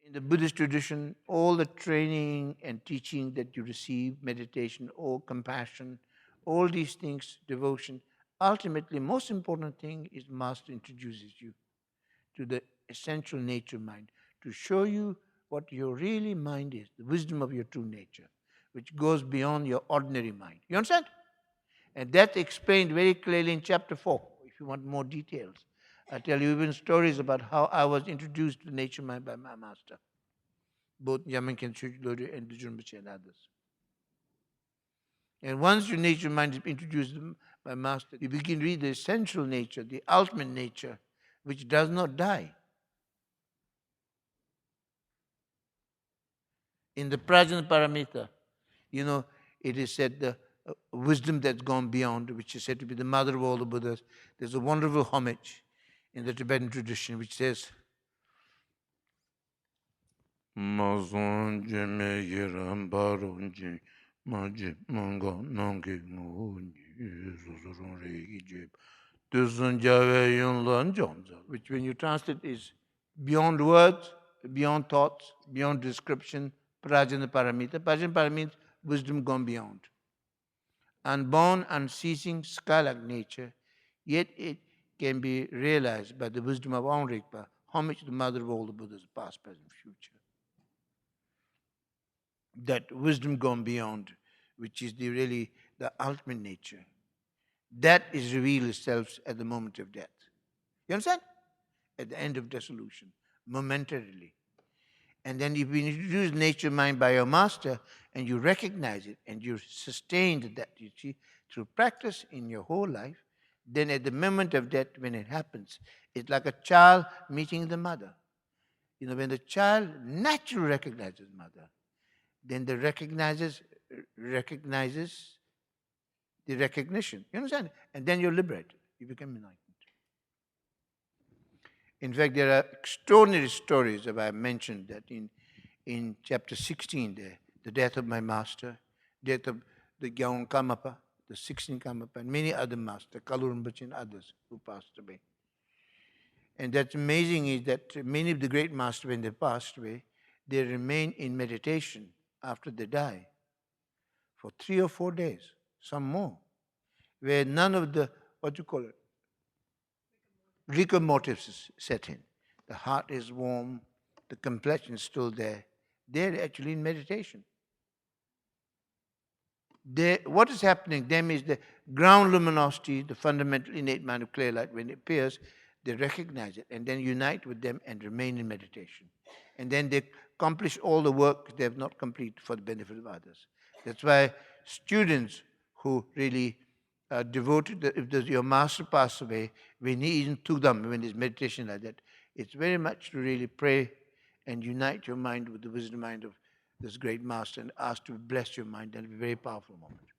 In the Buddhist tradition, all the training and teaching that you receive, meditation, or compassion, all these things, devotion, ultimately, most important thing is Master introduces you to the essential nature mind, to show you what your really mind is, the wisdom of your true nature, which goes beyond your ordinary mind. You understand? And that's explained very clearly in chapter 4, if you want more details. I tell you even stories about how I was introduced to nature mind by my master, both Yaman Khyentse and Dujun Rinpoche and others. And once your nature mind is introduced by master, you begin to read the essential nature, the ultimate nature, which does not die. In the Prajna Paramita, it is said the wisdom that's gone beyond, which is said to be the mother of all the Buddhas. There's a wonderful homage in the Tibetan tradition which says, which when you translate is beyond words, beyond thoughts, beyond description, Prajna Paramita. Prajna Paramita means wisdom gone beyond. Unborn, unceasing, sky-like nature, yet it can be realized by the wisdom of Aum Rigpa, homage to the mother of all the Buddhas, past, present, future. That wisdom gone beyond, which is really the ultimate nature, that is revealed itself at the moment of death. You understand? At the end of dissolution, momentarily. And then if you introduce nature mind by your master and you recognize it and you sustained that, you see, through practice in your whole life, then at the moment of death, when it happens, it's like a child meeting the mother. When the child naturally recognizes mother, then the recognizes the recognition. You understand? And then you're liberated. You become enlightened. In fact, there are extraordinary stories that I mentioned that in chapter 16 there, the death of my master, death of the Gyaung Kamapa, the 16th Kamapa, and many other masters, Kalu Rinpoche and others who passed away. And that's amazing is that many of the great masters, when they passed away, they remain in meditation after they die for 3 or 4 days, some more, where none of the, rigor mortis set in. The heart is warm, the complexion is still there. They're actually in meditation. What is happening to them is the ground luminosity, the fundamental innate mind of clear light, when it appears, they recognize it and then unite with them and remain in meditation. And then they accomplish all the work they have not completed for the benefit of others. That's why students who really are devoted, if your master passed away, when he even took them, when his meditation like that, it's very much to really pray and unite your mind with the wisdom mind of this great master and ask to bless your mind. That'll be a very powerful moment.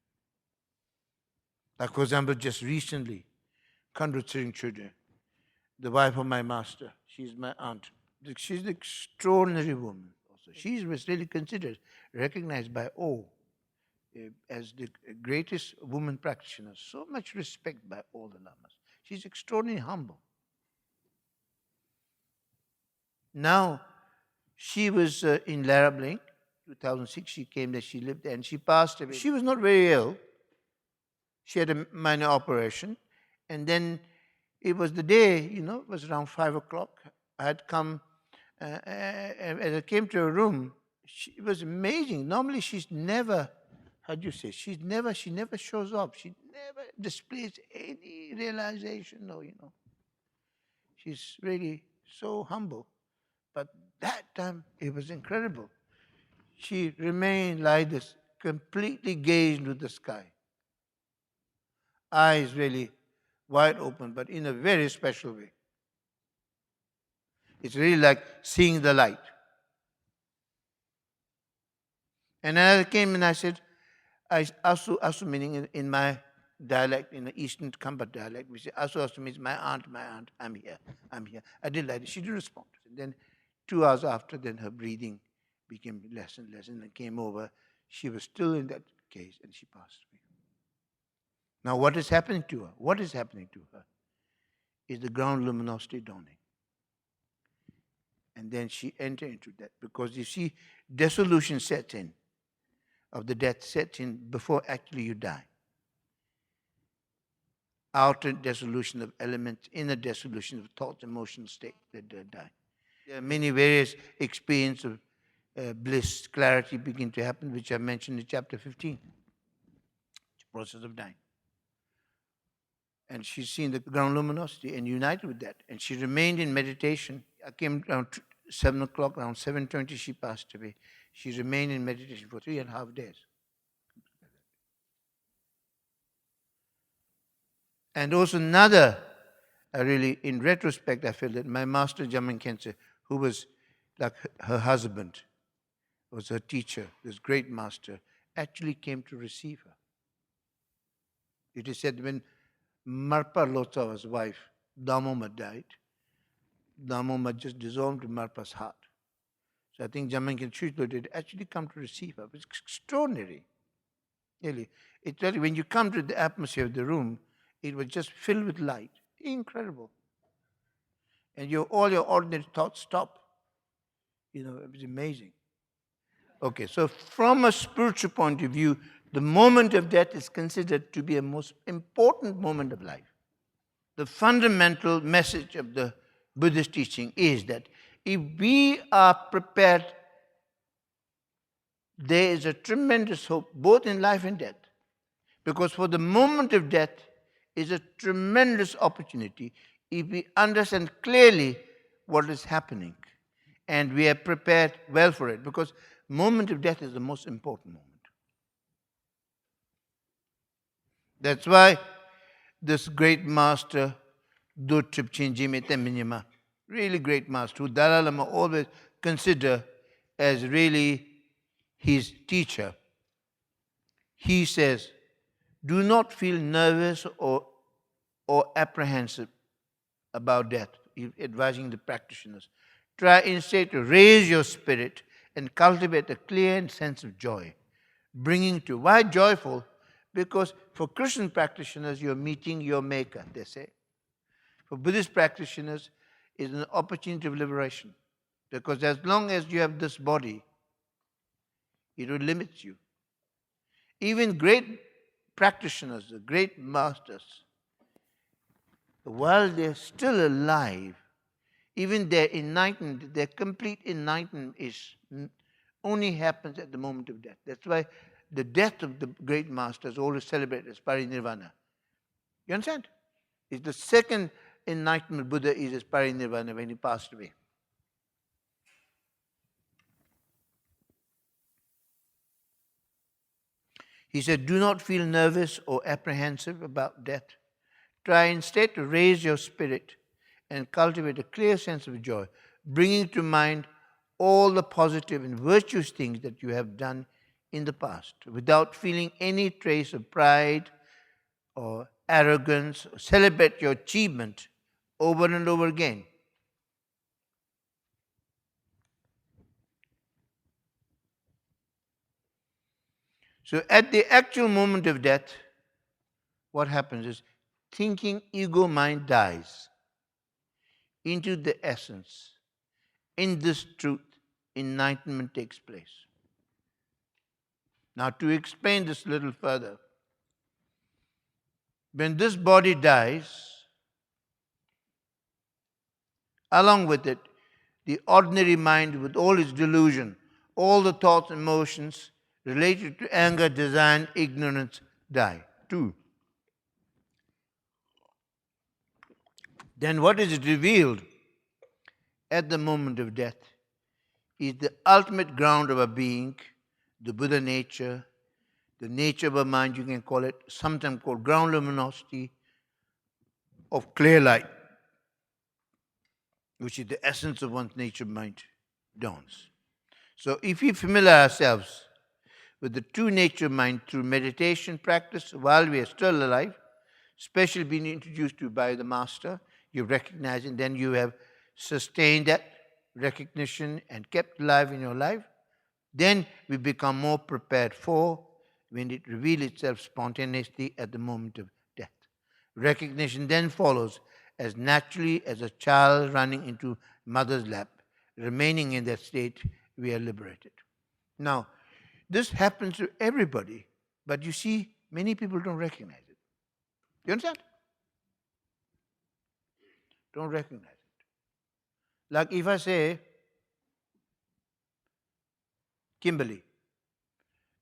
Like, for example, just recently, Khandro Tsering Chödrön, the wife of my master, she's my aunt. She's an extraordinary woman also. She was really considered, recognized by all as the greatest woman practitioner. So much respect by all the lamas. She's extraordinarily humble. Now, she was in Larabling, 2006, she came there, she lived there, and she passed away. She was not very ill. She had a minor operation. And then it was the day, it was around 5 o'clock. I had come, as I came to her room, it was amazing. Normally she's never, she never shows up. She never displays any realization, She's really so humble. But that time, it was incredible. She remained like this, completely gazed into the sky. Eyes really wide open, but in a very special way. It's really like seeing the light. And I came and I said, Asu meaning in my dialect, in the Eastern Kampa dialect, we say Asu means my aunt, I'm here. I did like it. She didn't respond. And then 2 hours after, then her breathing became less and less, and then came over. She was still in that case, and she passed away. Now, what is happening to her? What is happening to her is the ground luminosity dawning. And then she entered into that. Because you see, dissolution sets in, of the death sets in before actually you die. Outer dissolution of elements, inner dissolution of thoughts, emotional state that die. There are many various experiences of bliss, clarity begin to happen, which I mentioned in chapter 15, the process of dying. And she's seen the ground luminosity and united with that. And she remained in meditation. I came around 7 o'clock, around 7:20 she passed away. She remained in meditation for 3.5 days. And also another, really, in retrospect, I feel that my master, Jamin Khyentse, who was like her husband, was her teacher, this great master, actually came to receive her. It is said when Marpa Lotsawa's wife, Damoma, died, Damoma just dissolved Marpa's heart. So I think Jamin Khyentse did actually come to receive her. It's extraordinary. Really. It's really, when you come to the atmosphere of the room, it was just filled with light. Incredible. And all your ordinary thoughts stop. It was amazing. Okay, so from a spiritual point of view, the moment of death is considered to be a most important moment of life. The fundamental message of the Buddhist teaching is that if we are prepared, there is a tremendous hope both in life and death. Because for the moment of death is a tremendous opportunity if we understand clearly what is happening and we are prepared well for it. Because moment of death is the most important moment. That's why this great master, Dortrip Chinjime Teminyama, really great master, who Dalai Lama always consider as really his teacher, he says, do not feel nervous or apprehensive about death, advising the practitioners. Try instead to raise your spirit and cultivate a clear sense of joy, bringing to. Why joyful? Because for Christian practitioners, you're meeting your maker, they say. For Buddhist practitioners, it's an opportunity of liberation. Because as long as you have this body, it will limit you. Even great practitioners, the great masters, while they're still alive, even their enlightenment, their complete enlightenment only happens at the moment of death. That's why the death of the great master is always celebrated as parinirvana. You understand? It's the second enlightenment Buddha is as parinirvana when he passed away. He said, do not feel nervous or apprehensive about death. Try instead to raise your spirit and cultivate a clear sense of joy, bringing to mind all the positive and virtuous things that you have done in the past, without feeling any trace of pride or arrogance. Celebrate your achievement over and over again. So at the actual moment of death, what happens is thinking ego mind dies into the essence. In this truth, enlightenment takes place. Now to explain this a little further, when this body dies, along with it, the ordinary mind with all its delusion, all the thoughts and emotions related to anger, desire, and ignorance die too. Then what is revealed at the moment of death is the ultimate ground of our being, the Buddha nature, the nature of our mind, you can call it, sometimes called ground luminosity of clear light, which is the essence of one's nature mind, dawns. So if we familiarize ourselves with the true nature of mind through meditation practice while we are still alive, especially being introduced to by the master, you recognize it, and then you have sustained that recognition and kept alive in your life, then we become more prepared for when it reveals itself spontaneously at the moment of death. Recognition then follows as naturally as a child running into mother's lap, remaining in that state, we are liberated. Now, this happens to everybody, but you see, many people don't recognize it. You understand? Don't recognize it. Like if I say, Kimberly,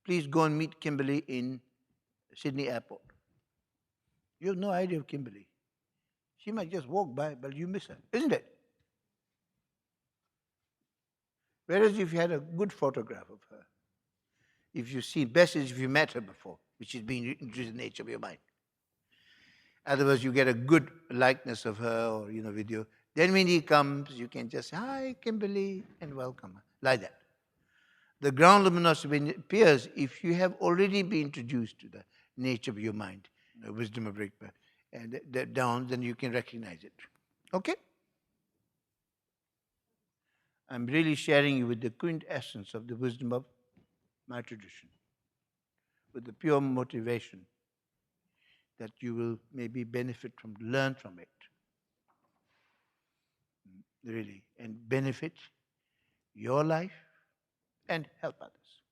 please go and meet Kimberly in Sydney Airport. You have no idea of Kimberly. She might just walk by, but you miss her, isn't it? Whereas if you had a good photograph of her, if you see, best is if you met her before, which is being introduced in the nature of your mind. Otherwise, you get a good likeness of her or video. Then when he comes, you can just say, hi, Kimberly, and welcome her, like that. The ground luminosity, when it appears, if you have already been introduced to the nature of your mind, the wisdom of Rigpa, and that down, then you can recognize it. Okay? I'm really sharing you with the quintessence of the wisdom of my tradition, with the pure motivation that you will maybe benefit from, learn from it, really, and benefit your life and help others.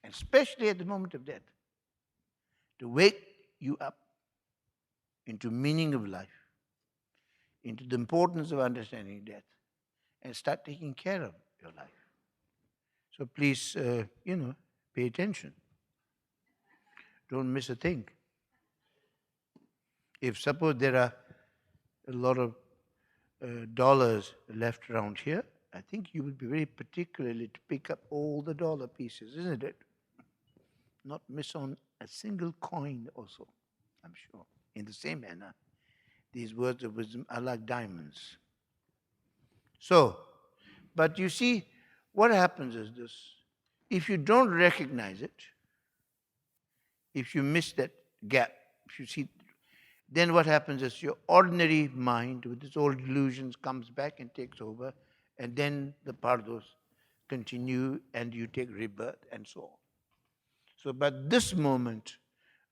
And especially at the moment of death, to wake you up into meaning of life, into the importance of understanding death, and start taking care of your life. So please, pay attention. Don't miss a thing. If suppose there are a lot of dollars left around here, I think you would be very particularly to pick up all the dollar pieces, isn't it? Not miss on a single coin also, I'm sure. In the same manner, these words of wisdom are like diamonds. So, but you see, what happens is this. If you don't recognize it, if you miss that gap, if you see, then what happens is your ordinary mind with its old delusions comes back and takes over, and then the pardos continue and you take rebirth and so on. So, but this moment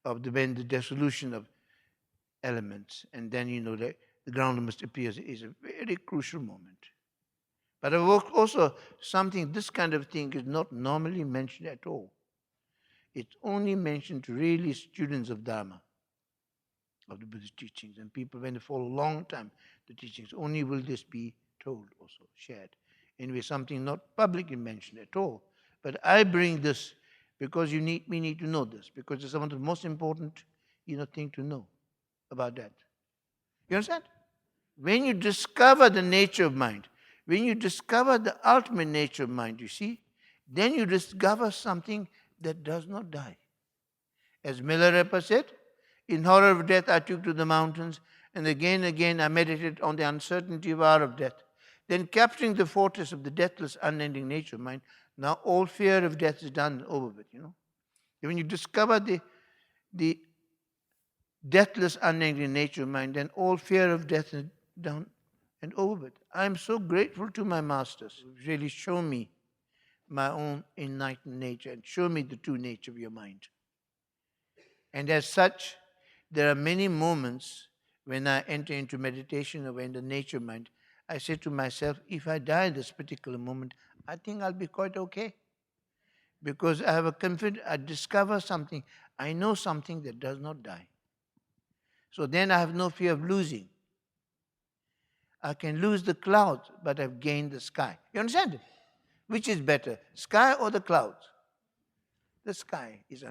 of when the dissolution of elements, and then the ground must appear is a very crucial moment. But also something, this kind of thing is not normally mentioned at all. It's only mentioned to really students of Dharma, of the Buddhist teachings, and people when they follow a long time the teachings, only will this be told also, shared. Anyway, something not publicly mentioned at all. But I bring this because we need to know this, because it's one of the most important thing to know about that. You understand? When you discover the nature of mind, when you discover the ultimate nature of mind, you see, then you discover something that does not die. As Milarepa said, in horror of death I took to the mountains, and again I meditated on the uncertainty of hour of death. Then capturing the fortress of the deathless, unending nature of mind, now all fear of death is done and over with, When you discover the deathless, unending nature of mind, then all fear of death is done and over with. I am so grateful to my masters who really show me my own enlightened nature and show me the true nature of your mind. And as such, there are many moments when I enter into meditation or in the nature of mind, I say to myself, if I die in this particular moment, I think I'll be quite okay. Because I have a confidence, I discover something, I know something that does not die. So then I have no fear of losing. I can lose the clouds, but I've gained the sky. You understand? Which is better, sky or the clouds? The sky is,